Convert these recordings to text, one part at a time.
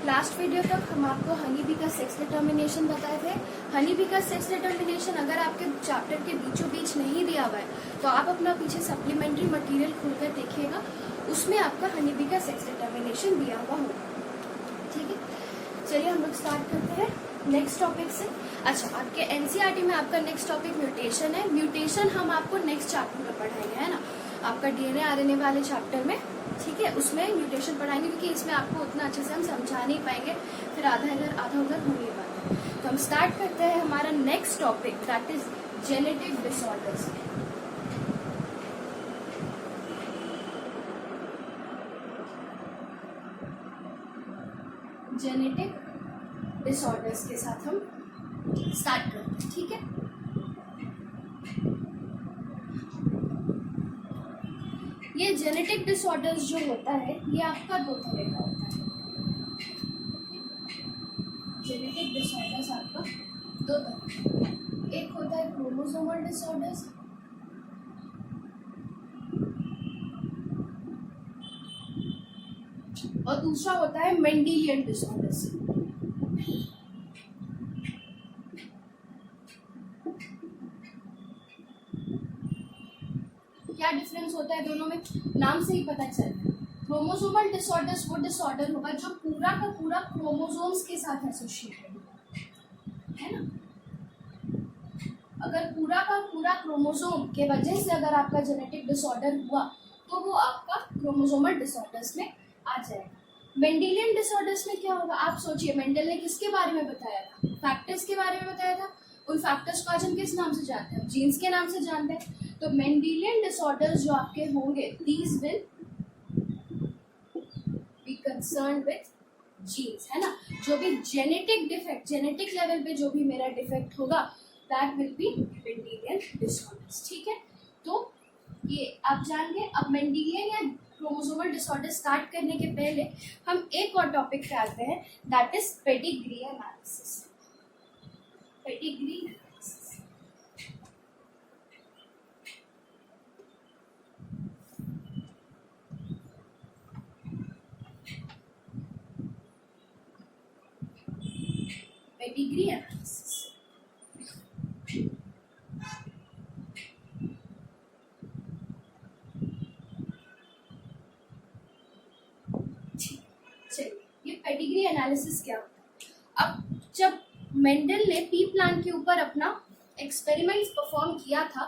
Last video तक हम आपको हनी बी का सेक्स डिटर्मिनेशन बताए थे। हनी बी का सेक्स डिटर्मिनेशन अगर आपके चैप्टर के बीचों बीच नहीं दिया हुआ है तो आप अपना पीछे सप्लीमेंट्री मटेरियल खोलकर देखिएगा, उसमें आपका हनी बी का सेक्स डिटर्मिनेशन दिया हुआ होगा। ठीक है, चलिए हम लोग स्टार्ट करते हैं नेक्स्ट टॉपिक से। अच्छा, आपके एनसीईआरटी में आपका नेक्स्ट टॉपिक म्यूटेशन है। म्यूटेशन हम आपको नेक्स्ट चैप्टर में पढ़ाएंगे, है ना, आपका डीएनए आरएनए वाले चैप्टर में। ठीक है, उसमें म्यूटेशन पढ़ाएंगे क्योंकि इसमें आपको उतना अच्छे से हम समझा नहीं पाएंगे, फिर आधा इधर आधा उधर हो नहीं पाता। तो हम स्टार्ट करते हैं हमारा next topic, that is genetic disorders. Genetic disorders के साथ हम स्टार्ट करते हैं। ठीक है, ये जेनेटिक डिसऑर्डर्स जो होता है ये आपका दो तरह का होता है। जेनेटिक डिसऑर्डर्स आपका दो तरह, एक होता है क्रोमोसोमल डिसऑर्डर्स और दूसरा होता है मेंडेलियन डिसऑर्डर्स। क्या डिफरेंस होता है दोनों में, नाम से ही पता चलता है। क्रोमोसोमल डिसऑर्डर्स वो डिसऑर्डर होगा जो पूरा का पूरा क्रोमोसोम्स के साथ एसोसिएटेड है ना। अगर पूरा का पूरा क्रोमोसोम के वजह से अगर आपका जेनेटिक डिसऑर्डर हुआ तो वो आपका क्रोमोसोमल डिसऑर्डर्स में आ जाएगा। मेंडेलियन डिसऑर्डर्स में क्या होगा, आप सोचिए, मेंडल ने किसके बारे में बताया था, फैक्टर्स के बारे में बताया था। उन फैक्टर्स को आज हम किस नाम से जानते हैं, जीन्स के नाम से जानते हैं। तो मेंडेलियन डिसऑर्डर्स जो आपके होंगे, these will be concern with genes, है ना। जो भी जेनेटिक डिफेक्ट, जेनेटिक लेवल पे जो भी मेरा डिफेक्ट होगा, that will be Mendelian disorders. ठीक है, तो ये आप जान गए। अब मेंडेलियन या क्रोमोसोमल डिसऑर्डर स्टार्ट करने के पहले हम एक और टॉपिक पे आते हैं, that is pedigree analysis. Pedigree analysis, pedigree analysis. ये पेडिग्री एनालिसिस क्या होता है। अब जब मेंडल ने पी प्लांट के ऊपर अपना एक्सपेरिमेंट्स परफॉर्म किया था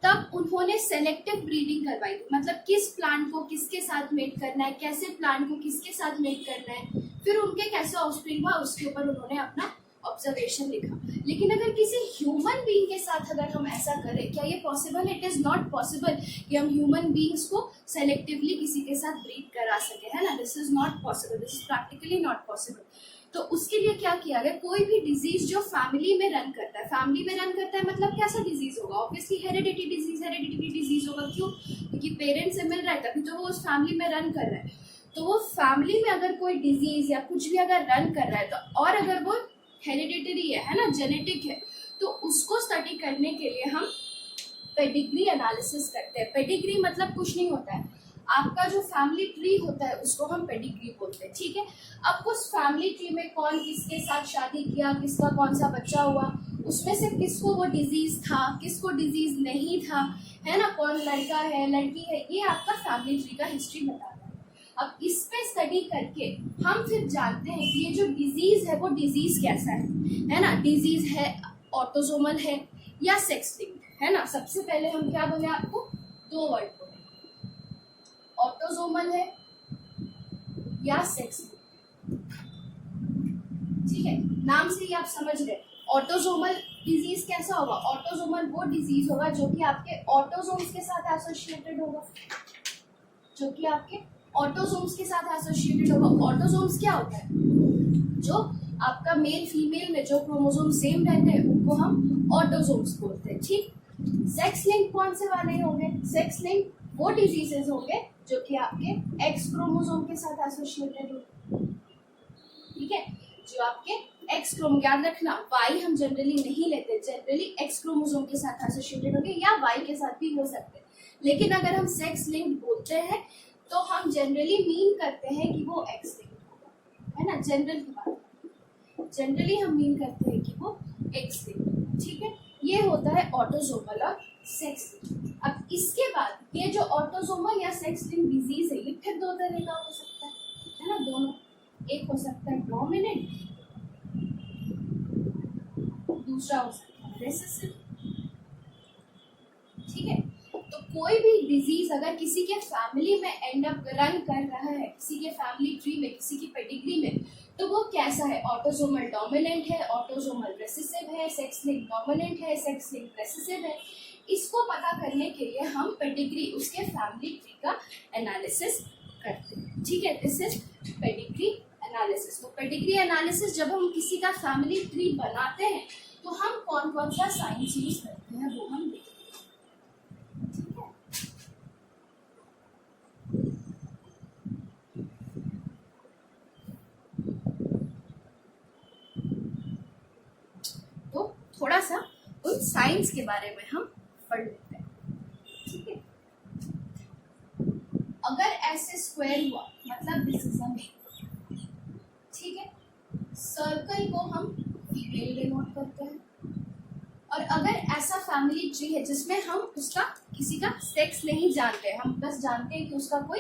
तब उन्होंने सेलेक्टिव ब्रीडिंग करवाई थी, मतलब किस प्लांट को किसके साथ मेट करना है, कैसे प्लांट को किसके साथ मेट करना है, फिर उनके कैसे ऑफस्प्रिंग हुआ उसके ऊपर उन्होंने अपना ऑब्जर्वेशन लिखा। लेकिन अगर किसी ह्यूमन बीइंग के साथ अगर हम ऐसा करें, क्या ये possible? It is not possible कि हम ह्यूमन बीइंग्स को सेलेक्टिवली किसी के साथ ब्रीड करा सके, है ना। This is not possible, this is practically not possible. तो उसके लिए क्या किया गया, कोई भी डिजीज जो फैमिली में रन करता है, फैमिली में रन करता है मतलब कैसा डिजीज होगा, ऑब्वियसली हेरिडिटी डिजीज होगा। क्यों? क्योंकि पेरेंट्स से मिल रहा है तभी तो वो उस फैमिली में रन कर रहा है। तो वो फैमिली में अगर कोई डिजीज या कुछ भी अगर रन कर रहा है तो, और अगर वो हेरिडिटरी है ना, जेनेटिक है, तो उसको स्टडी करने के लिए हम पेडिग्री एनालिसिस करते हैं। पेडिग्री मतलब कुछ नहीं होता है, आपका जो फैमिली ट्री होता है उसको हम पेडिग्री बोलते हैं। ठीक है, अब उस फैमिली ट्री में कौन किसके साथ शादी किया, किसका कौन सा बच्चा हुआ, उसमें से किसको वो डिजीज था, किसको डिजीज नहीं था, है ना, कौन लड़का है लड़की है, ये आपका फैमिली ट्री का हिस्ट्री बताता है। अब इस पे स्टडी करके हम फिर जानते हैं कि ये जो डिजीज है वो डिजीज कैसा है ना। डिजीज है ऑटोसोमल है या सेक्स लिंक्ड, है ना। सबसे पहले हम क्या बोले आपको, दो वर्ड बोले, ऑटोसोमल है या सेक्स लिंक्ड। ठीक है, नाम से ही आप समझ गए। ऑटोसोमल डिजीज कैसा होगा, ऑटोसोमल वो डिजीज होगा जो कि आपके ऑटोसोम्स के साथ एसोसिएटेड होगा, जो कि आपके ऑटोसोम्स के साथ एसोसिएटेड होगा। ऑटोसोम्स क्या होता है, जो आपका मेल फीमेल में जो क्रोमोसोम सेम रहते हैं उनको हम ऑटोसोम्स बोलते हैं। ठीक, सेक्स लिंक कौन से वाले होंगे, सेक्स लिंक वो डिजीजेस होंगे जो कि आपके एक्स क्रोमोसोम के साथ एसोसिएटेड होंगे। ठीक है, जो आपके एक्स क्रोमोसोम, याद रखना वाई हम जनरली नहीं लेते, जनरली एक्स क्रोमोसोम के साथ एसोसिएटेड होंगे या वाई के साथ भी हो सकते हैं। लेकिन अगर हम सेक्स लिंक बोलते हैं तो हम जनरली मीन करते हैं कि वो एक्स लिंक्ड होगा, है ना, जनरल की बात, जनरली हम मीन करते हैं कि वो एक्स लिंक्ड, ठीक है। ये होता है ऑटोसोमल और सेक्स लिंक्ड। अब इसके बाद ये जो ऑटोसोमल या सेक्स लिंक्ड डिजीज है, ये फिर दो तरह का हो सकता है ना, दोनों, एक हो सकता है डोमिनेंट, दूसरा हो सकता है रिसेसिव, ठीक है। तो कोई भी डिजीज अगर किसी के फैमिली में एंड अप रन कर रहा है, किसी के फैमिली ट्री में, किसी की पेडिग्री में, तो वो कैसा है, ऑटोसोमल डोमिनेंट है, ऑटोसोमल रिसेसिव है, सेक्स लिंक्ड डोमिनेंट है, सेक्स लिंक्ड रिसेसिव है। इसको पता करने के लिए हम पेडिग्री, उसके फैमिली ट्री का एनालिसिस करते हैं, ठीक है। This is pedigree analysis. तो पेडिग्री एनालिसिस जब हम किसी का फैमिली ट्री बनाते हैं तो हम कौन कौन सा साइंस यूज करते हैं वो हम देखते हैं, ठीक है। तो थोड़ा सा उन साइंस के बारे में हम पढ़ लेते हैं, ठीक है। अगर ऐसे स्क्वायर हुआ मतलब दिस इज अ मेल, ठीक है। सर्कल को हम फीमेल डिनोट करते हैं। और अगर ऐसा फैमिली ट्री है जिसमें हम उसका किसी का सेक्स नहीं जानते, हम बस जानते हैं कि उसका कोई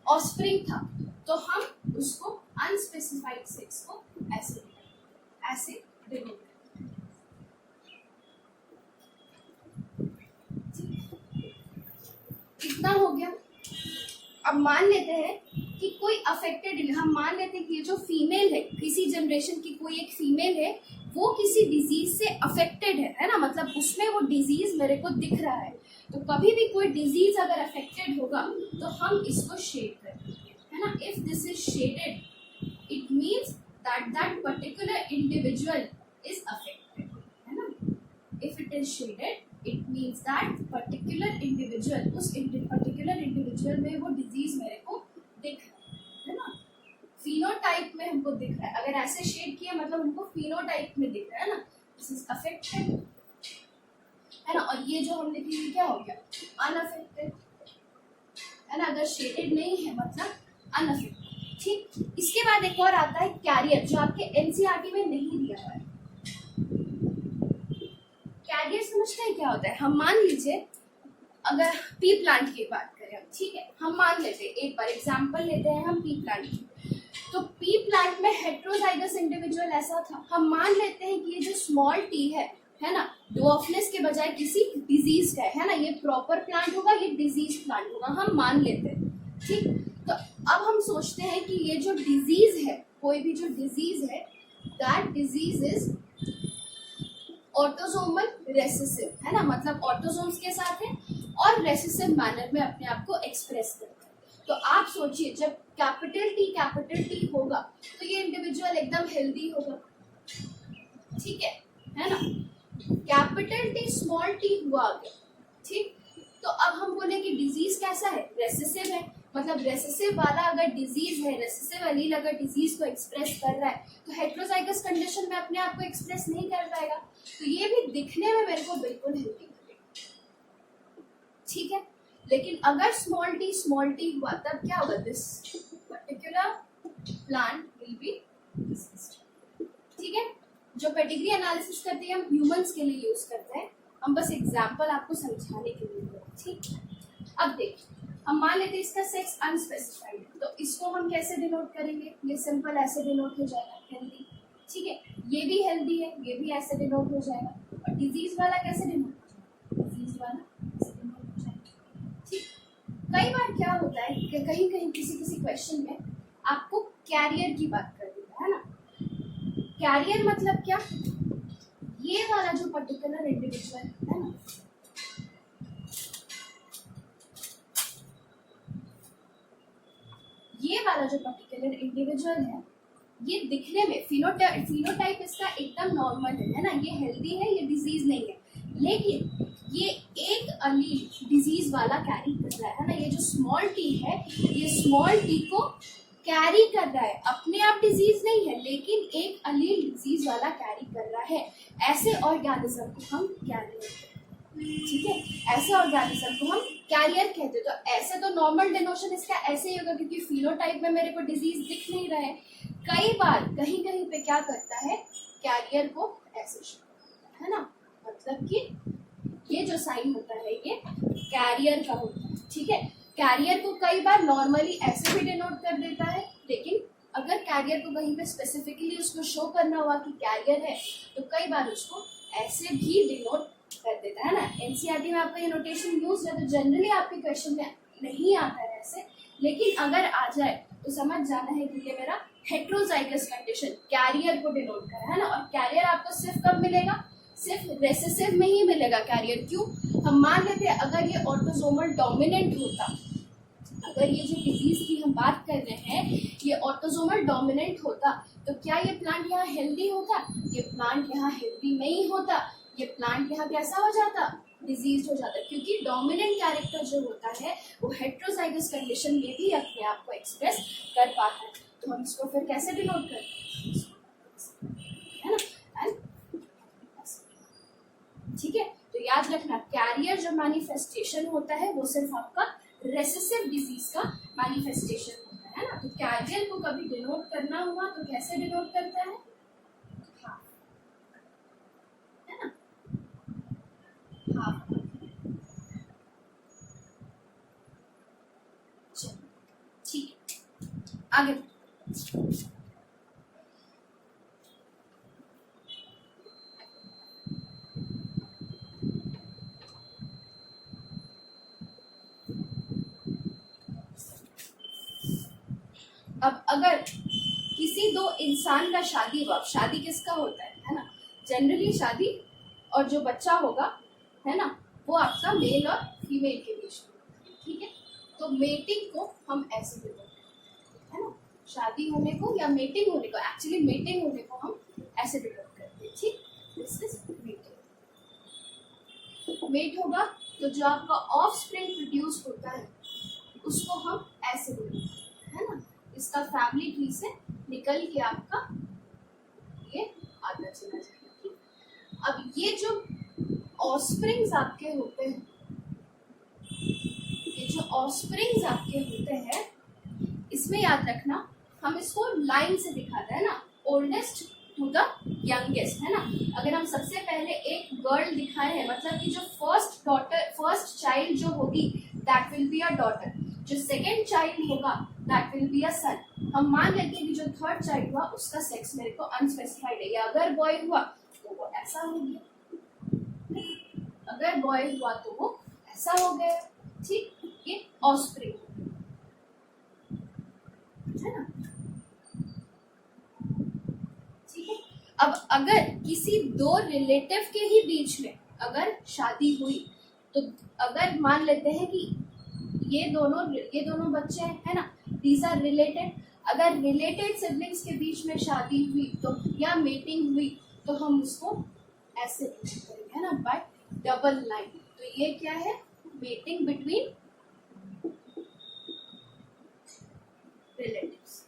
ऑफस्प्रिंग था, तो हम उसको अनस्पेसिफाइड सेक्स को ऐसे डिनोट करते हैं। इतना हो गया। अब मान लेते हैं कि कोई अफेक्टेड, हम मान लेते हैं कि ये जो फीमेल है, किसी जनरेशन की कोई एक फीमेल है, वो किसी डिजीज से अफेक्टेड है ना, मतलब उसमें वो डिजीज मेरे को दिख रहा है। तो कभी भी कोई डिजीज अगर अफेक्टेड होगा तो हम इसको शेड करेंगे, है ना। If this is shaded it means that that particular individual is affected, है ना। If it is shaded it means that particular individual, उस पर्टिकुलर इंडिविजुअल में वो डिजीज मेरे को दिख रहा है ना, फिनोटाइप में हमको दिख रहा है। अगर ऐसे शेड किया मतलब हमको फिनोटाइप में दिख रहा है ना, दिस इज अफेक्टेड, है ना। और ये जो हम लिखेंगे क्या हो गया, अनअफेक्टेड, है ना। अगर शेडेड नहीं है मतलब अनअफेक्टेड, ठीक। इसके बाद एक और आता है कैरियर, जो आपके एनसीईआरटी में नहीं दिया हुआ है। कैरियर समझते हैं क्या होता है। हम मान लीजिए अगर पी प्लांट की बात करें, ठीक है, हम मान लेते हैं, एक बार एग्जांपल लेते हैं हम पी प्लांट की। तो पी प्लांट में हेट्रोजाइगस इंडिविजुअल ऐसा था, हम मान लेते हैं कि ये जो स्मॉल टी है ना, डॉर्फनेस के बजाय किसी डिजीज का है ना, ये प्रॉपर प्लांट होगा, ये डिजीज प्लांट होगा, हम मान लेते हैं, ठीक। तो अब हम सोचते हैं कि ये जो डिजीज है, कोई भी जो डिजीज है, that disease is autosomal recessive, है ना, मतलब ऑटोसोम्स के साथ है और रेसेसिव मैनर में अपने आप को एक्सप्रेस करता है। तो आप सोचिए जब कैपिटल टी होगा तो ये इंडिविजुअल एकदम हेल्दी होगा, ठीक है ना। कैपिटल टी स्मॉल टी हुआ गया, ठीक। तो अब हम बोले कि डिजीज कैसा है, रेसेसिव है, मतलब रेसेसिव वाला अगर डिजीज है, रेसेसिव एलील अगर डिजीज को एक्सप्रेस कर रहा है तो हेट्रोजाइगस कंडीशन में अपने आप को एक्सप्रेस नहीं कर पाएगा, तो ये भी दिखने में मेरे को बिल्कुल हेल्दी लगेगा, ठीक है। लेकिन अगर स्मॉल टी हुआ तब क्या होगा, this particular plant will be deceased, ठीक है। जो पेडिग्री एनालिसिस करते हैं हम ह्यूमंस के लिए यूज करते हैं, हम बस एग्जांपल आपको समझाने के लिए, ठीक। अब देखिए हम मान लेते हैं इसका सेक्स अनस्पेसिफाइड है, तो इसको हम कैसे डिनोट करेंगे, ये सिंपल ऐसे डिनोट हो जाएगा, हेल्दी, ठीक है। ये भी हेल्दी है, ये भी ऐसे डिनोट हो जाएगा। और डिजीज वाला कैसे डिनोट हो जाएगा, डिजीज वाला ऐसे डिनोट हो जाएगा, ठीक। कई बार क्या होता है कि कहीं कहीं किसी क्वेश्चन में आपको कैरियर की बात कर देता है ना। कैरियर मतलब क्या, ये वाला जो पर्टिकुलर इंडिविजुअल है ना, ये वाला जो पर्टिकुलर इंडिविजुअल है, ये दिखने में फिनोटाइप इसका एकदम नॉर्मल है ना, ये हेल्दी है, ये डिजीज नहीं है, लेकिन ये एक अलील डिजीज वाला कैरी कर रहा है ना। ये जो स्मॉल टी है, ये स्मॉल टी को कैरी कर रहा है, अपने आप डिजीज नहीं है लेकिन एक अलील डिजीज वाला कैरी कर रहा है। ऐसे ऑर्गेनिज्म को हम कैरियर कहते हैं, ठीक है, ऐसे ऑर्गेनिज्म को हम कैरियर कहते हैं। तो ऐसे तो नॉर्मल डिनोशन इसका ऐसे ही होगा क्योंकि फिनोटाइप में मेरे को डिजीज दिख नहीं रहा है। कई बार कहीं कहीं पे क्या करता है, कैरियर को ऐसे शो करता है ना, मतलब कि ये जो साइन होता है ये कैरियर का होता है। ठीक है, कैरियर को कई बार नॉर्मली ऐसे भी डिनोट कर देता है, लेकिन अगर कैरियर को कहीं पे स्पेसिफिकली उसको शो करना हुआ कि कैरियर है तो कई बार उसको ऐसे भी डिनोट कर देता है ना। एनसीईआरटी में आपका ये नोटेशन यूज है, तो जनरली आपके क्वेश्चन में नहीं आता है ऐसे, लेकिन अगर आ जाए तो समझ जाना है कि ये मेरा हेट्रोजाइगस कंडीशन कैरियर को डिनोट कर रहा है ना। और कैरियर आपको सिर्फ कब मिलेगा, सिर्फ रेसेसिव में ही मिलेगा कैरियर। क्यों, हम मान लेते हैं अगर ये ऑटोसोमल डोमिनेंट होता, अगर ये जो डिजीज की हम बात कर रहे हैं ये ऑटोसोमल डोमिनेंट होता, तो क्या ये प्लांट यहाँ हेल्दी होता, ये प्लांट यहाँ हेल्दी नहीं होता, ये प्लांट यहाँ कैसा हो जाता, डिजीज हो जाता। क्योंकि डोमिनेंट कैरेक्टर जो होता है वो हेट्रोजाइगस कंडीशन में भी अपने आप को एक्सप्रेस कर पाता है। तो हम इसको फिर कैसे डिनोट करते हैं ना, ठीक है। तो याद रखना कैरियर जो मैनिफेस्टेशन होता है वो सिर्फ आपका रेसेसिव डिजीज का मैनिफेस्टेशन होता है ना। तो कैरियर को कभी डिनोट करना हुआ तो कैसे डिनोट करता है, हाँ, है ना, हाँ। चलो ठीक है, आगे अब अगर किसी दो इंसान का शादी हुआ, शादी किसका होता है ना, जनरली शादी और जो बच्चा होगा है ना वो आपका मेल और फीमेल के बीच में, ठीक है। तो मेटिंग को हम ऐसे बोलते हैं, है ना, शादी होने को या मेटिंग होने को, एक्चुअली मेटिंग होने को हम ऐसे डिनोट करते हैं, ठीक। This is mating. मेट होगा तो जो आपका ऑफ स्प्रिंग प्रोड्यूस होता है उसको हम ऐसे बोलते हैं, है ना, इसका फैमिली ट्री से निकल के आपका ये आता चला जाएगा। अब ये जो ऑफस्प्रिंग्स आपके होते हैं, ये जो ऑफस्प्रिंग्स आपके होते हैं इसमें याद रखना हम इसको लाइन से दिखाते हैं ना, ओल्डेस्ट टू द यंगेस्ट, है ना। अगर हम सबसे पहले एक गर्ल दिखाए हैं मतलब कि जो फर्स्ट चाइल्ड जो होगी that will be a daughter, जो सेकेंड चाइल्ड होगा दैट विल बी अ सन। हम मान लेते हैं कि जो थर्ड चाइल्ड हुआ उसका सेक्स मेरे को अनस्पेसिफाइड है, या अगर बॉय हुआ तो वो ऐसा हो गया, अगर बॉय हुआ तो वो ऐसा हो गया, ठीक। ये ऑफस्प्रिंग है ना, ठीक है। अब अगर किसी दो रिलेटिव के ही बीच में अगर शादी हुई तो अगर मान लेते हैं कि ये दोनों बच्चे है ना, दीज आर रिलेटेड, अगर रिलेटेड सिबलिंग्स के बीच में शादी हुई तो या मेटिंग हुई तो हम उसको ऐसे करेंगे, है ना, बाय डबल लाइन। तो ये क्या है, मेटिंग बिटवीन रिलेटिव्स,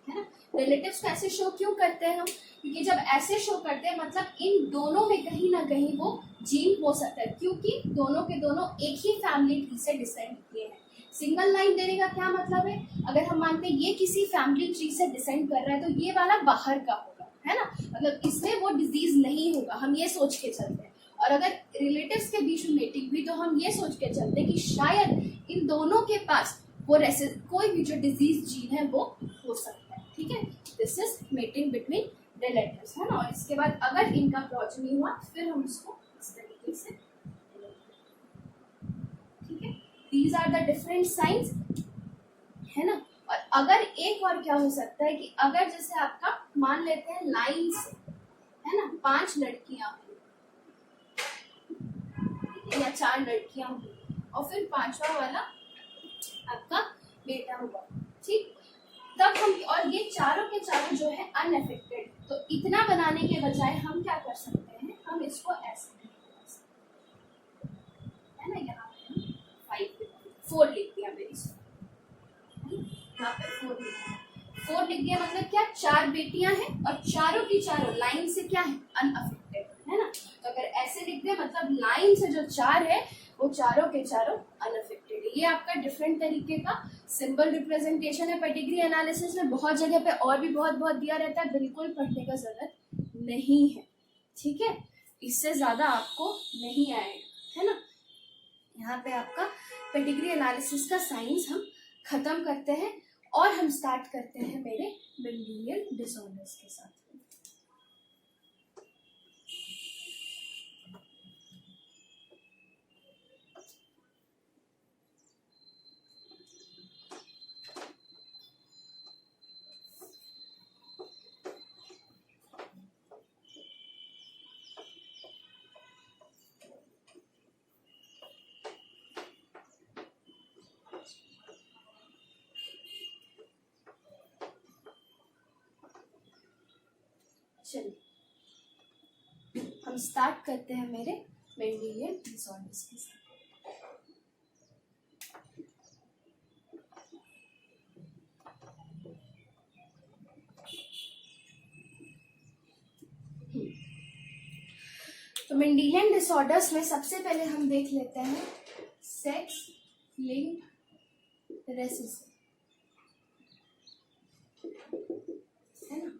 है ना। रिलेटिव्स को ऐसे शो क्यों करते हैं हम, क्योंकि जब ऐसे शो करते हैं मतलब इन दोनों में कहीं ना कहीं वो जीन हो सकता है, क्योंकि दोनों के दोनों एक ही फैमिली ट्री से डिसेंड किए हैं। सिंगल लाइन देने का क्या मतलब है, अगर हम मानते हैं ये किसी फैमिली ट्री से डिसेंड कर रहा है तो ये वाला बाहर का होगा, है ना, मतलब इसमें वो डिजीज नहीं होगा, हम ये सोच के चलते हैं। और अगर रिलेटिव्स के बीच में मेटिंग हुई तो हम ये सोच के चलते हैं कि शायद इन दोनों के पास वो कोई भी जो डिजीज जीन है वो हो सकता है, ठीक है। This is mating between relatives, है ना। और इसके बाद अगर इनका प्रोजेनी हुआ फिर हम उसको इस तरीके से, ठीक है। These are the different science, है ना। और अगर एक और क्या हो सकता है कि अगर जैसे आपका मान लेते हैं लाइन से, है ना, 5 लड़कियां हुई या 4 लड़कियां हुई और फिर 5वां वाला आपका बेटा हुआ, ठीक। तब हम, और ये चारों के चारों जो है अनअफेक्टेड, तो इतना बनाने के बजाय हम क्या कर सकते हैं, हम इसको ऐसे, है ना, यहाँ पे 4 लिख दिया मेरी, यहाँ पे 4 लिख दिया, 4 लिख दिया मतलब क्या, 4 बेटियां हैं और चारों की चारों लाइन से क्या है, अनअफेक्टेड, है ना। तो अगर ऐसे लिख दे मतलब लाइन से जो 4 है वो चारों के चारों अनअफेक्टेड है। ये आपका डिफरेंट तरीके का सिंबल रिप्रेजेंटेशन है पेडिग्री एनालिसिस में। बहुत जगह पे और भी बहुत बहुत दिया रहता है, बिल्कुल पढ़ने का जरूरत नहीं है, ठीक है। इससे ज्यादा आपको नहीं आएगा, है ना। यहाँ पे आपका पेडिग्री एनालिसिस का साइंस हम खत्म करते हैं और हम स्टार्ट करते हैं मेरे मेंडेलियन डिसऑर्डर्स के साथ। चलिए हम स्टार्ट करते हैं मेरे मेंडेलियन डिसऑर्डर्स के साथ। तो मेंडेलियन डिसऑर्डर्स में सबसे पहले हम देख लेते हैं सेक्स लिंक्ड रेसेसिव, है ना।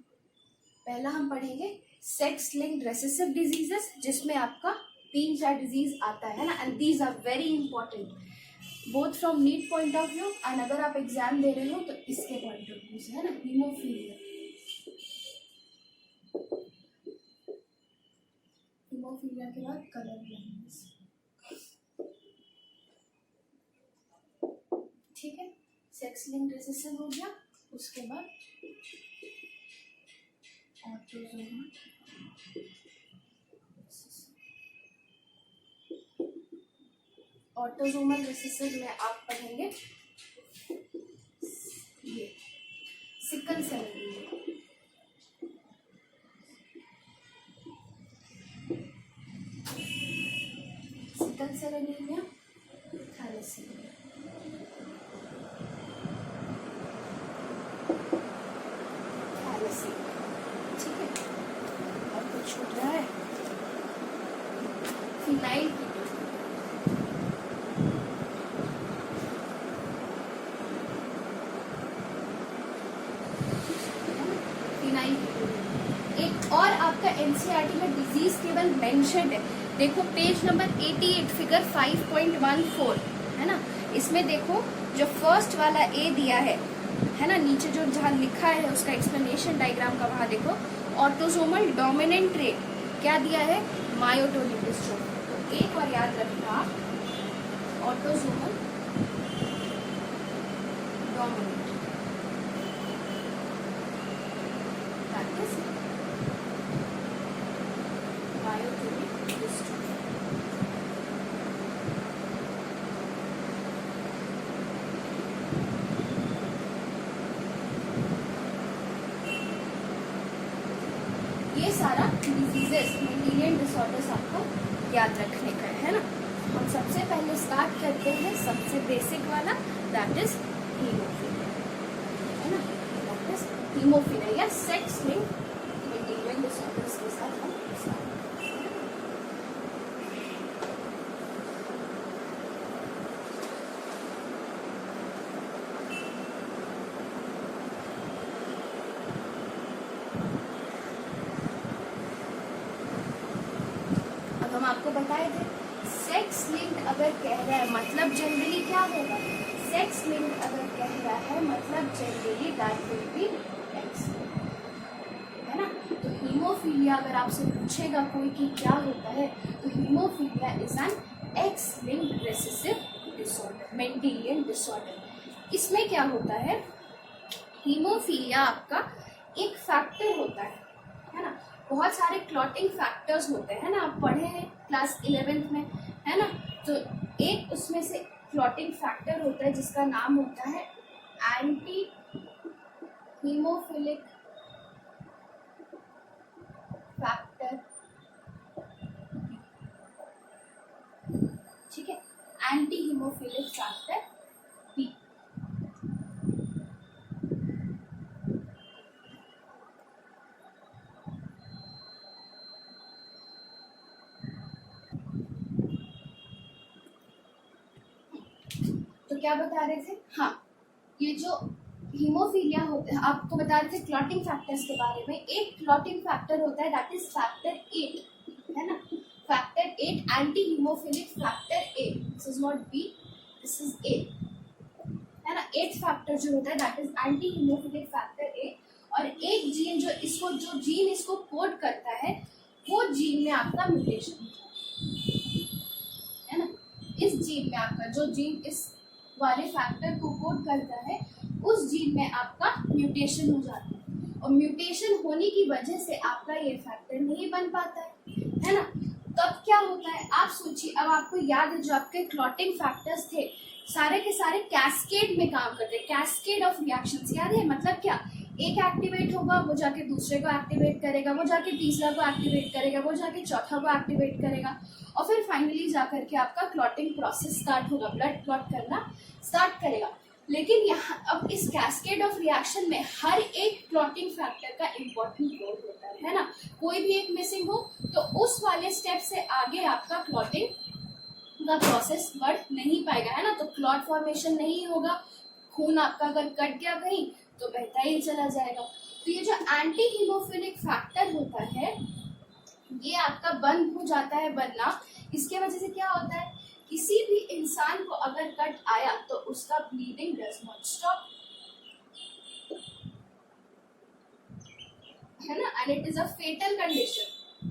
पहला हम पढ़ेंगे सेक्स लिंक्ड रेसेसिव डिजीजेस, जिसमें आपका 3-4 डिजीज आता है ना, and these are very important both from NEET point of view and अगर आप एग्जाम दे रहे हो तो इसके पॉइंट ऑफ व्यू से, है ना। हीमोफीलिया, हीमोफीलिया के बाद कलर ब्लाइंडनेस, ठीक है। सेक्स लिंक्ड रेसेसिव हो गया, उसके बाद ऑटोसोमल, ऑटोसोमल रिसेसिव में आप पढ़ेंगे ये sickle cell anaemia, sickle cell anaemia, thalassaemia, thalassaemia, ठीक है। और कुछ छूट रहा है, फिनाइल एक और आपका एनसीईआरटी में डिजीज केवल मेंशन्ड है। देखो पेज नंबर 88 फिगर 5.14 है ना। इसमें देखो जो फर्स्ट वाला ए दिया है ना, नीचे जो जहाँ लिखा है उसका एक्सप्लेनेशन डायग्राम का, वहाँ देखो ऑटोसोमल डोमिनेंट ट्रेट क्या दिया है, मायोटोनिक डिस्ट्रोफी। तो एक और याद रखना, ऑटोसोमल डोमिनेंट मायोटोनिक डिस्ट्रोफी। ये सारा डिजीजेस मेंडेलियन डिसऑर्डर्स आपको याद रखने का है ना। हम सबसे पहले स्टार्ट करते हैं सबसे बेसिक वाला, दैट इज हीमोफीलिया, है ना। दैट इज हीमोफीलिया या सेक्स लिंक्ड मेंडेलियन डिसऑर्डर्स के साथ हम स्टार्ट। हम आपको बताए थे सेक्स लिंक्ड अगर कह रहा है मतलब जनरली क्या होगा, सेक्स लिंक्ड अगर कह रहा है मतलब generally that will be x, है ना। तो हीमोफीलिया अगर आपसे पूछेगा कोई कि क्या होता है, तो haemophilia is an x linked recessive disorder, Mendelian disorder. इसमें क्या होता है, हीमोफीलिया आपका एक फैक्टर होता है ना। बहुत सारे क्लॉटिंग फैक्टर्स होते हैं ना, आप पढ़े हैं क्लास 11th में, है ना। तो एक उसमें से क्लॉटिंग फैक्टर होता है जिसका नाम होता है एंटी हीमोफिलिक फैक्टर, ठीक है, एंटी हीमोफिलिक फैक्टर बी। क्या बता रहे थे, हाँ ये जो हीमोफीलिया होता है, आपको बता रहे थे क्लॉटिंग फैक्टर्स के बारे में। एक क्लॉटिंग फैक्टर होता है दैट इज फैक्टर 8, है ना, factor 8 anti haemophilic factor 8, this is not B, this is A, है ना। 8th फैक्टर जो होता है that is anti haemophilic factor 8, और एक जीन जो जीन इसको कोड करता है, वो जीन में आपका म्यूटेशन होता है ना। इस जीन में आपका जो जीन इस वाले फैक्टर को कोड करता है, उस जीन में आपका म्यूटेशन हो जाता है, और म्यूटेशन होने की वजह से आपका ये फैक्टर नहीं बन पाता है ना। तब क्या होता है, आप सोचिए, अब आपको याद है जो आपके क्लॉटिंग फैक्टर्स थे सारे के सारे कैस्केड में काम करते हैं, कैस्केड ऑफ रिएक्शंस, याद है, मतलब क्या, एक एक्टिवेट होगा, वो जाके दूसरे को एक्टिवेट करेगा, वो जाके तीसरा को एक्टिवेट करेगा, वो जाके चौथा को एक्टिवेट करेगा, और फिर फाइनली जाकर के आपका क्लॉटिंग प्रोसेस स्टार्ट होगा, ब्लड क्लॉट करना स्टार्ट करेगा। लेकिन यहाँ अब इस कैस्केड ऑफ रिएक्शन में हर एक क्लॉटिंग फैक्टर का इम्पोर्टेंट रोल होता है ना। कोई भी एक मिसिंग हो तो उस वाले स्टेप से आगे आपका क्लॉटिंग का प्रोसेस बढ़ नहीं पाएगा, है ना। तो क्लॉट फॉर्मेशन नहीं होगा, खून आपका अगर कट गया कहीं तो बहता ही चला जाएगा। तो ये जो एंटी हीमोफिलिक फैक्टर होता है, ये आपका बंद हो जाता है बनना। इसके वजह से क्या होता है, किसी भी इंसान को अगर कट आया तो उसका ब्लीडिंग डज नॉट स्टॉप, है ना, and it is a fatal condition.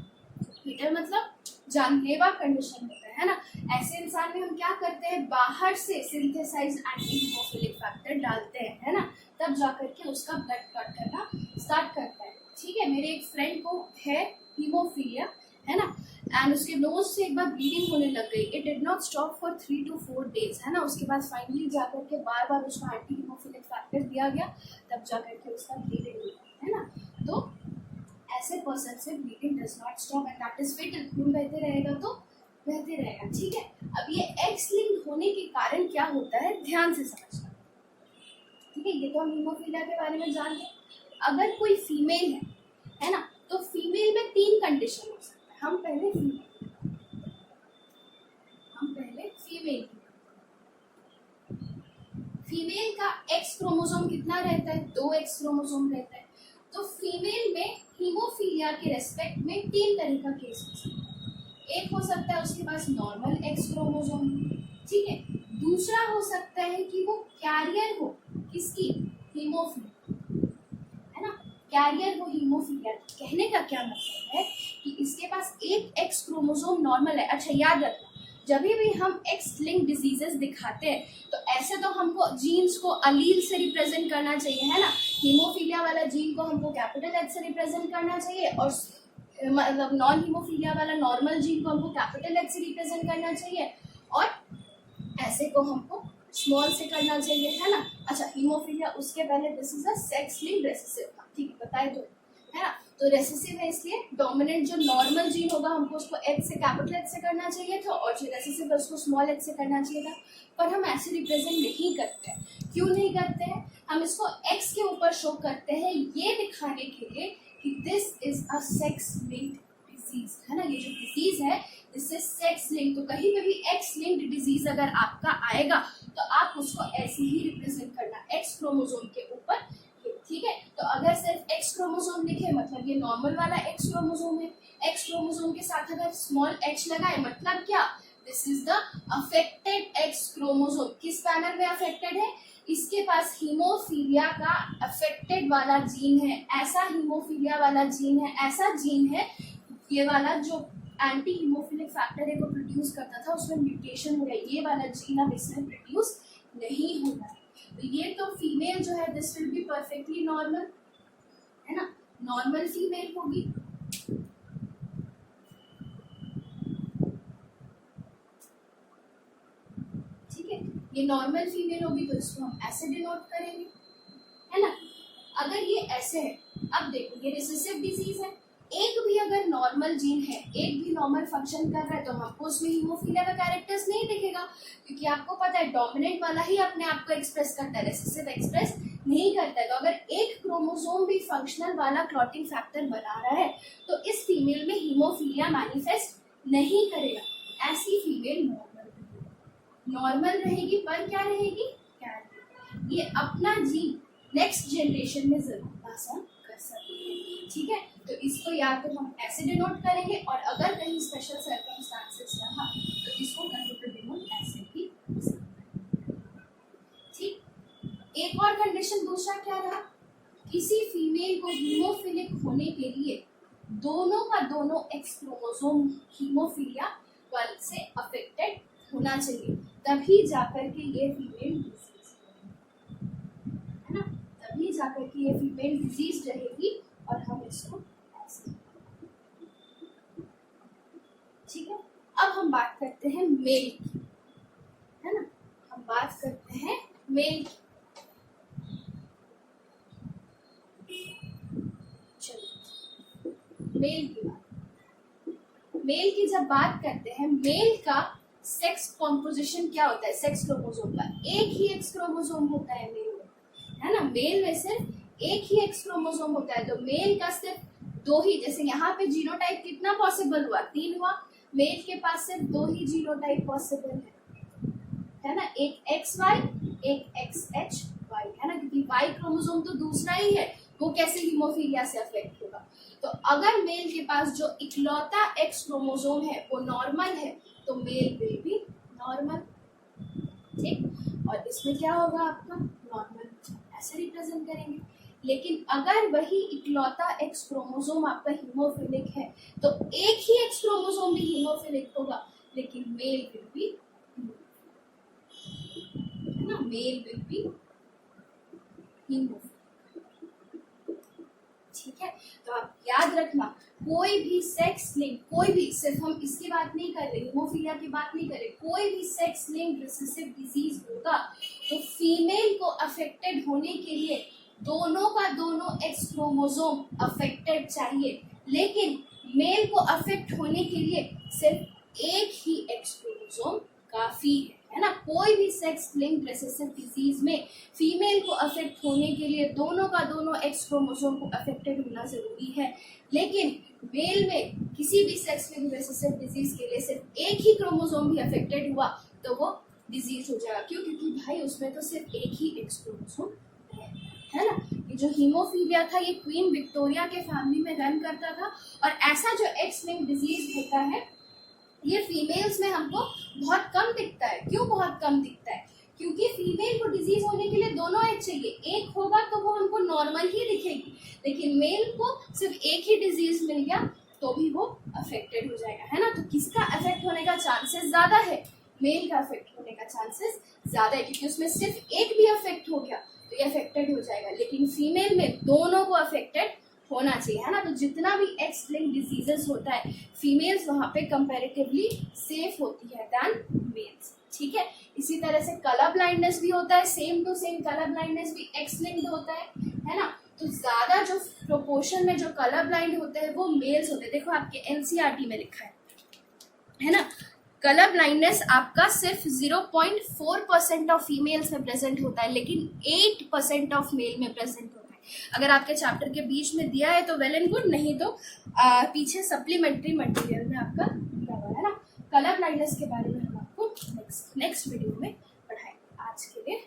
Fatal मतलब जानलेवा कंडीशन होता है ना। ऐसे इंसान में हम क्या करते हैं, बाहर से सिंथेसाइज एंटी हीमोफिलिक फैक्टर डालते हैं, है ना, तब जाकर के उसका ब्लड क्लॉट करना स्टार्ट करता है। ठीक है, मेरे एक फ्रेंड को है हीमोफीलिया, है ना, एंड उसके नोज से एक बार ब्लीडिंग होने लग गई, it did not stop for 3 to 4 days, है ना। उसके बाद फाइनली जाकर के बार बार उसको एंटी हीमोफिलिक फैक्टर दिया गया, तब जाकर के उसका ब्लीडिंग हुआ, है ना। तो ऐसे पर्सन से bleeding does not stop and that is fatal, खून बहते रहेगा तो बहते रहेगा। ठीक है, अब ये एक्स लिंक्ड होने के कारण क्या होता है, ध्यान से समझना। ठीक है, ये तो हम हीमोफीलिया के बारे में जान गए। अगर कोई फीमेल है ना, तो फीमेल में 3 कंडीशन हो सकता है। हम पहले फीमेल का एक्स क्रोमोसोम कितना रहता है, 2 एक्स क्रोमोसोम रहता है। तो फीमेल में हीमोफीलिया के रेस्पेक्ट में 3 तरह का केस हो सकता है। एक हो सकता है उसके पास नॉर्मल एक्स क्रोमोसोम, ठीक है। दूसरा हो सकता है कि वो कैरियर हो किसकी, हीमोफीलिया, है ना, कैरियर हो हीमोफीलिया। कहने का क्या मतलब है कि इसके पास एक एक्स क्रोमोसोम नॉर्मल है। अच्छा याद रखना, जब भी हम एक्स लिंक डिजीजेस दिखाते हैं तो ऐसे तो हमको जीन्स को अलील से रिप्रेजेंट करना चाहिए, है ना। हीमोफीलिया वाला जीन को हमको कैपिटल एच से रिप्रेजेंट करना चाहिए, और मतलब नॉन हीमोफीलिया वाला नॉर्मल जीन को हमको कैपिटल एच से रिप्रेजेंट करना चाहिए, और ऐसे को हमको स्मॉल से करना चाहिए, है ना। अच्छा हीमोफीलिया उसके पहले this is a sex linked recessive, ठीक है, बताए तो, है ना। तो रेसेसिव है इसलिए डोमिनेंट जो नॉर्मल जीन होगा हमको उसको एच से कैपिटल एच से करना चाहिए था, और जो रेसेसिव है उसको स्मॉल एच से करना चाहिए था। पर हम ऐसे रिप्रेजेंट नहीं करते हैं। क्यों नहीं करते हैं, हम इसको एक्स के ऊपर शो करते हैं ये दिखाने के लिए कि this is a sex linked disease, है ना। ये जो डिजीज है दिस इज सेक्स लिंक। तो कहीं पे भी एक्स लिंक्ड डिजीज अगर आपका आएगा तो आप उसको ऐसे ही रिप्रेजेंट करना, एक्स क्रोमोसोम के ऊपर, ठीक है। तो अगर सिर्फ एक्स क्रोमोसोम लिखे मतलब ये नॉर्मल वाला एक्स क्रोमोसोम है, एक्स क्रोमोसोम के साथ अगर स्मॉल एच लगाए मतलब क्या, this is the affected x chromosome. किस पैनल में अफेक्टेड है, इसके पास हीमोफीलिया का अफेक्टेड वाला जीन है, ऐसा हीमोफीलिया वाला जीन है, ऐसा जीन है ये वाला जो एंटी हीमोफिलिक फैक्टर को प्रोड्यूस करता था, उसमें म्यूटेशन हो गया, ये वाला जीन अब इसमें प्रोड्यूस नहीं हो रहा है। तो ये तो फीमेल जो है this will be perfectly normal, है ना, नॉर्मल फीमेल होगी। ठीक है, ये नॉर्मल फीमेल होगी तो इसको हम ऐसे डिनोट करेंगे, है ना। अगर ये ऐसे है, अब देखो ये रिसेसिव डिजीज है, एक भी अगर नॉर्मल जीन है, एक भी नॉर्मल फंक्शन कर रहा है तो हमको उसमें हीमोफीलिया का कैरेक्टर्स नहीं दिखेगा, क्योंकि आपको पता है डोमिनेंट वाला ही अपने आप को एक्सप्रेस करता है, रेसेसिव एक्सप्रेस नहीं करता है। तो अगर एक क्रोमोसोम भी फंक्शनल वाला क्लॉटिंग फैक्टर बना रहा है तो इस फीमेल में हीमोफीलिया मैनिफेस्ट नहीं करेगा। ऐसी फीमेल नॉर्मल रहेगी, पर क्या रहेगी, ये अपना जीन नेक्स्ट जनरेशन में जरूर पास ऑन कर सकते हैं। ठीक है, तो इसको या तो हम ऐसे डिनोट करेंगे, और अगर कहीं स्पेशल सर्कमस्टांसेस रहा तो इसको कहीं पर डिनोट ऐसे भी हो सकता है। ठीक, एक और कंडीशन दूसरा क्या रहा, किसी फीमेल को हीमोफिलिक होने के लिए दोनों का दोनों एक्स क्रोमोसोम हीमोफीलिया से अफेक्टेड होना चाहिए, तभी जाकर के ये फीमेल डिजीज है ना, तभी जाकर के ये फीमेल डिजीज रहेगी, और हम इसको ऐसे। ठीक है, अब हम बात करते हैं मेल की, है ना, हम बात करते हैं मेल की। मेल की बात, मेल की जब बात करते हैं, मेल का सेक्स कॉम्पोजिशन क्या होता है, सेक्स क्रोमोसोम का एक ही एक्स क्रोमोसोम होता है मेल में, है ना, मेल में सिर्फ एक ही एक्स क्रोमोसोम होता है, तो मेल का सिर्फ दो ही, जैसे यहाँ पे जीनोटाइप कितना पॉसिबल हुआ, 3 हुआ, मेल के पास सिर्फ 2 ही जीनोटाइप पॉसिबल है ना, एक XY एक XHY, है ना, क्योंकि Y क्रोमोसोम तो दूसरा ही है, वो कैसे हीमोफीलिया से अफेक्ट होगा। तो अगर मेल के पास जो इकलौता एक्स क्रोमोसोम है वो नॉर्मल है, तो मेल विल बी नॉर्मल। ठीक, और इसमें क्या होगा आपका नॉर्मल, ऐसे रिप्रेजेंट करेंगे। लेकिन अगर वही इकलौता एक्स क्रोमोसोम आपका हीमोफिलिक है, तो एक ही एक्स क्रोमोसोम भी हीमोफिलिक होगा, लेकिन मेल विल बी, है ना, मेल विल बी हीमोफिलिक। ठीक है, तो आप याद रखना, कोई भी सेक्स लिंक, कोई भी, सिर्फ हम इसकी बात नहीं कर रहे, हीमोफीलिया की बात नहीं कर रहे, कोई भी सेक्स लिंक रिसेसिव डिजीज होगा तो फीमेल को अफेक्टेड होने के लिए दोनों का दोनों एक्स क्रोमोसोम अफेक्टेड चाहिए, लेकिन मेल को अफेक्ट होने के लिए सिर्फ एक ही एक्स क्रोमोसोम काफी है ना। कोई भी सेक्स लिंक्ड रिसेसिव डिजीज में फीमेल को अफेक्ट होने के लिए दोनों का दोनों एक्स क्रोमोसोम को अफेक्टेड होना जरूरी है, लेकिन मेल में किसी भी सेक्स लिंक्ड रिसेसिव डिजीज के लिए सिर्फ एक ही क्रोमोसोम भी अफेक्टेड हुआ तो वो डिजीज हो जाएगा। क्यों? क्योंकि भाई उसमें तो सिर्फ एक ही एक्स क्रोमोसोम है ना। ये जो हीमोफीलिया था ये क्वीन विक्टोरिया के फैमिली में रन करता था, और ऐसा जो एक्स लिंक्ड डिजीज होता है ये फीमेल्स में हमको बहुत कम दिखता है। क्यों बहुत कम दिखता है? क्योंकि फीमेल को डिजीज होने के लिए दोनों एग चाहिए, एक होगा तो वो हमको नॉर्मल ही दिखेगी, लेकिन मेल को सिर्फ एक ही डिजीज मिल गया तो भी वो अफेक्टेड हो जाएगा, है ना। तो किसका अफेक्ट होने का चांसेस ज्यादा है? मेल का अफेक्ट होने का चांसेस ज्यादा है, क्योंकि उसमें सिर्फ एक भी अफेक्ट हो गया तो ये अफेक्टेड हो जाएगा, लेकिन फीमेल में दोनों को अफेक्टेड होना चाहिए, है ना। तो जितना भी एक्स लिंक्ड डिजीजेस होता है फीमेल्स वहां पे कंपैरेटिवली सेफ होती है देन मेल्स, ठीक है। इसी तरह से कलर ब्लाइंडनेस भी होता है, same to same colour blindness भी एक्स लिंक्ड होता है ना। तो ज्यादा जो प्रोपोर्शन में जो कलर ब्लाइंड होते हैं वो मेल्स होते हैं। देखो आपके एनसीईआरटी में लिखा है ना, कलर ब्लाइंडनेस आपका सिर्फ 0.4% ऑफ फीमेल्स में प्रेजेंट होता है, लेकिन 8% ऑफ मेल में प्रेजेंट होता है। अगर आपके चैप्टर के बीच में दिया है तो वेल एंड गुड, नहीं तो पीछे सप्लीमेंट्री मटेरियल में आपका दिया हुआ है ना। कलर ब्लाइंडनेस के बारे में हम आपको नेक्स्ट वीडियो में पढ़ाएंगे। आज के लिए